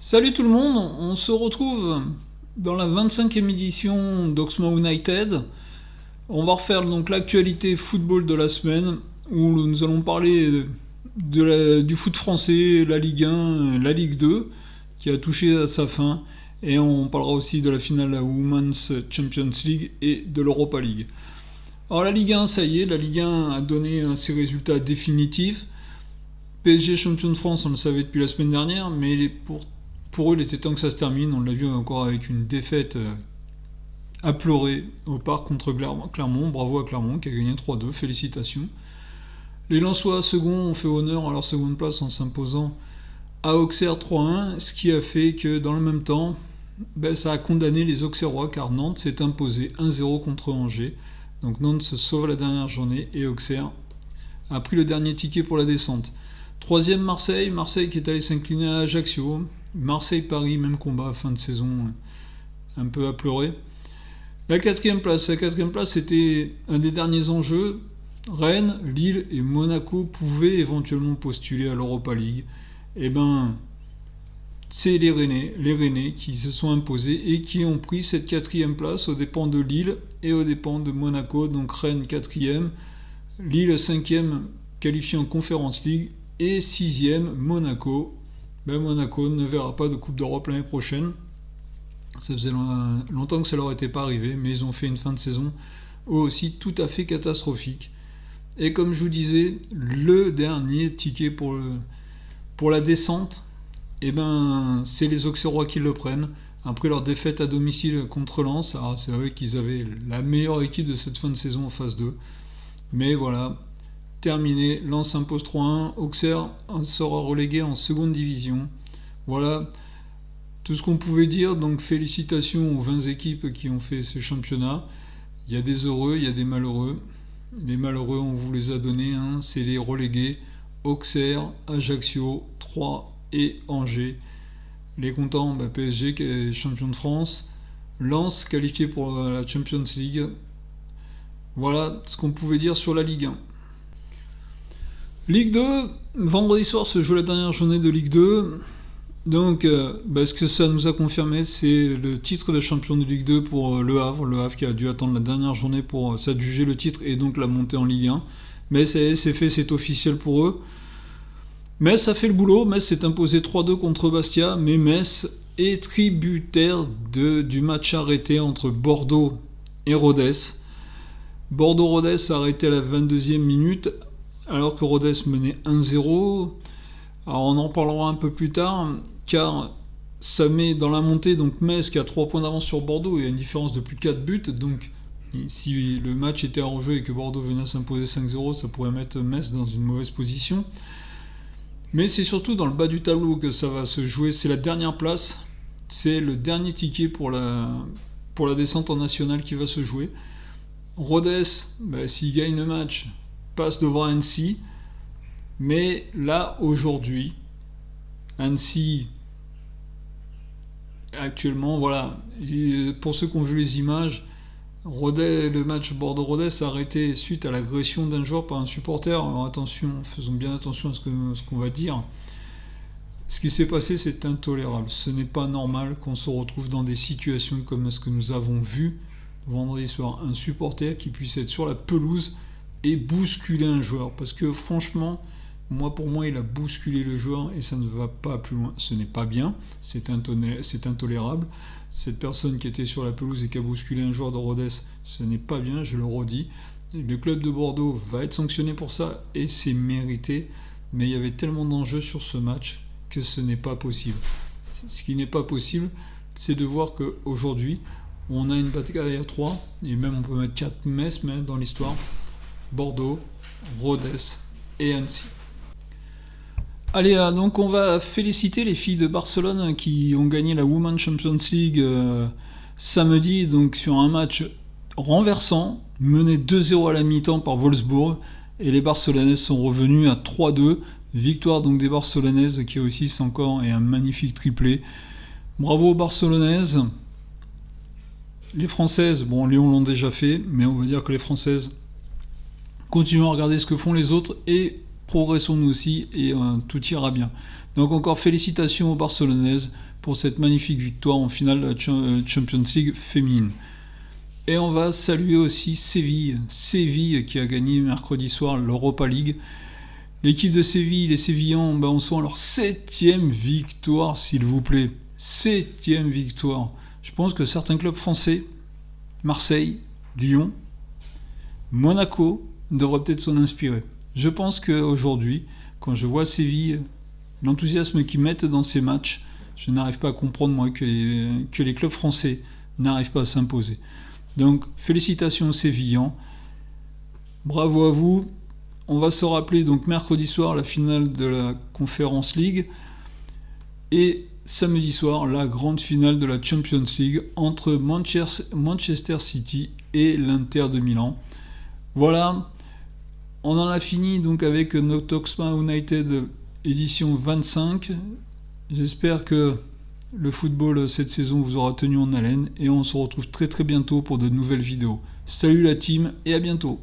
Salut tout le monde, on se retrouve dans la 25e édition d'Oxmo United. On va refaire donc l'actualité football de la semaine où nous allons parler du foot français, la Ligue 1, la Ligue 2 qui a touché à sa fin et on parlera aussi de la finale de la Women's Champions League et de l'Europa League. Alors la Ligue 1, ça y est, la Ligue 1 a donné ses résultats définitifs. PSG champion de France, on le savait depuis la semaine dernière, mais pour eux, il était temps que ça se termine. On l'a vu encore avec une défaite à pleurer au parc contre Clermont. Bravo à Clermont qui a gagné 3-2, félicitations. Les Lensois second ont fait honneur à leur seconde place en s'imposant à Auxerre 3-1, ce qui a fait que dans le même temps, ça a condamné les Auxerrois car Nantes s'est imposé 1-0 contre Angers. Donc Nantes se sauve la dernière journée et Auxerre a pris le dernier ticket pour la descente. Troisième Marseille qui est allé s'incliner à Ajaccio. Marseille-Paris, même combat, fin de saison, un peu à pleurer. La quatrième place c'était un des derniers enjeux. Rennes, Lille et Monaco pouvaient éventuellement postuler à l'Europa League. Et c'est les Rennais qui se sont imposés et qui ont pris cette quatrième place aux dépens de Lille et aux dépens de Monaco. Donc Rennes quatrième, Lille cinquième qualifié en Conference League et sixième Monaco. Monaco ne verra pas de Coupe d'Europe l'année prochaine. Ça faisait longtemps que ça leur était pas arrivé, mais ils ont fait une fin de saison eux aussi tout à fait catastrophique. Et comme je vous disais, le dernier ticket pour la descente, c'est les Auxerrois qui le prennent. Après leur défaite à domicile contre Lens, c'est vrai qu'ils avaient la meilleure équipe de cette fin de saison en phase 2. Mais voilà, terminé, Lens s'impose 3-1, Auxerre sera relégué en seconde division. Voilà tout ce qu'on pouvait dire, donc félicitations aux 20 équipes qui ont fait ces championnats. Il y a des heureux, il y a des malheureux. Les malheureux, on vous les a donnés, c'est les relégués, Auxerre, Ajaccio, Troyes et Angers. Les contents, PSG qui est champion de France, Lens qualifié pour la Champions League. Voilà ce qu'on pouvait dire sur la Ligue 1. Ligue 2, vendredi soir se joue la dernière journée de Ligue 2. Donc, ce que ça nous a confirmé, c'est le titre de champion de Ligue 2 pour Le Havre. Le Havre qui a dû attendre la dernière journée pour s'adjuger le titre et donc la montée en Ligue 1. Mais c'est fait, c'est officiel pour eux. Metz a fait le boulot. Metz s'est imposé 3-2 contre Bastia. Mais Metz est tributaire du match arrêté entre Bordeaux et Rodez. Bordeaux-Rodez a arrêté à la 22e minute alors que Rodez menait 1-0. Alors on en parlera un peu plus tard, car ça met dans la montée donc Metz qui a 3 points d'avance sur Bordeaux et a une différence de plus de 4 buts. Donc si le match était en jeu et que Bordeaux venait à s'imposer 5-0, ça pourrait mettre Metz dans une mauvaise position. Mais c'est surtout dans le bas du tableau que ça va se jouer. C'est la dernière place, c'est le dernier ticket pour la descente en nationale qui va se jouer. Rodez, s'il gagne le match, passe devant Annecy. Mais là, aujourd'hui, Annecy, actuellement, voilà, pour ceux qui ont vu les images, le match Bordeaux-Rodez s'est arrêté suite à l'agression d'un joueur par un supporter. Alors attention, faisons bien attention à ce qu'on va dire. Ce qui s'est passé, c'est intolérable. Ce n'est pas normal qu'on se retrouve dans des situations comme ce que nous avons vu vendredi soir. Un supporter qui puisse être sur la pelouse et bousculer un joueur. Parce que franchement, pour moi, il a bousculé le joueur et ça ne va pas plus loin. Ce n'est pas bien, c'est intolérable. Cette personne qui était sur la pelouse et qui a bousculé un joueur de Rodez, ce n'est pas bien, je le redis. Le club de Bordeaux va être sanctionné pour ça et c'est mérité. Mais il y avait tellement d'enjeux sur ce match que ce n'est pas possible. Ce qui n'est pas possible, c'est de voir qu'aujourd'hui, on a une bataille à 3, et même on peut mettre 4 Metz dans l'histoire. Bordeaux, Rodez et Annecy. Allez, donc on va féliciter les filles de Barcelone qui ont gagné la Women's Champions League samedi, donc sur un match renversant, mené 2-0 à la mi-temps par Wolfsburg, et les Barcelonaises sont revenues à 3-2, victoire donc des Barcelonaises qui réussissent encore et un magnifique triplé. Bravo aux Barcelonaises. Les Françaises, Lyon l'ont déjà fait, mais on va dire que les Françaises continuons à regarder ce que font les autres et progressons nous aussi et tout ira bien. Donc encore félicitations aux Barcelonaises pour cette magnifique victoire en finale de la Champions League féminine. Et on va saluer aussi Séville qui a gagné mercredi soir l'Europa League. L'équipe de Séville, les Sévillans, en sont à leur 7e victoire, s'il vous plaît. 7e victoire. Je pense que certains clubs français, Marseille, Lyon, Monaco, devraient peut-être s'en inspirer. Je pense qu'aujourd'hui, quand je vois Séville, l'enthousiasme qu'ils mettent dans ces matchs, je n'arrive pas à comprendre, moi, que les clubs français n'arrivent pas à s'imposer. Donc, félicitations aux Sévillans. Bravo à vous. On va se rappeler donc mercredi soir la finale de la Conference League et samedi soir la grande finale de la Champions League entre Manchester City et l'Inter de Milan. Voilà, on en a fini donc avec No Talksma United édition 25. J'espère que le football cette saison vous aura tenu en haleine et on se retrouve très très bientôt pour de nouvelles vidéos. Salut la team et à bientôt.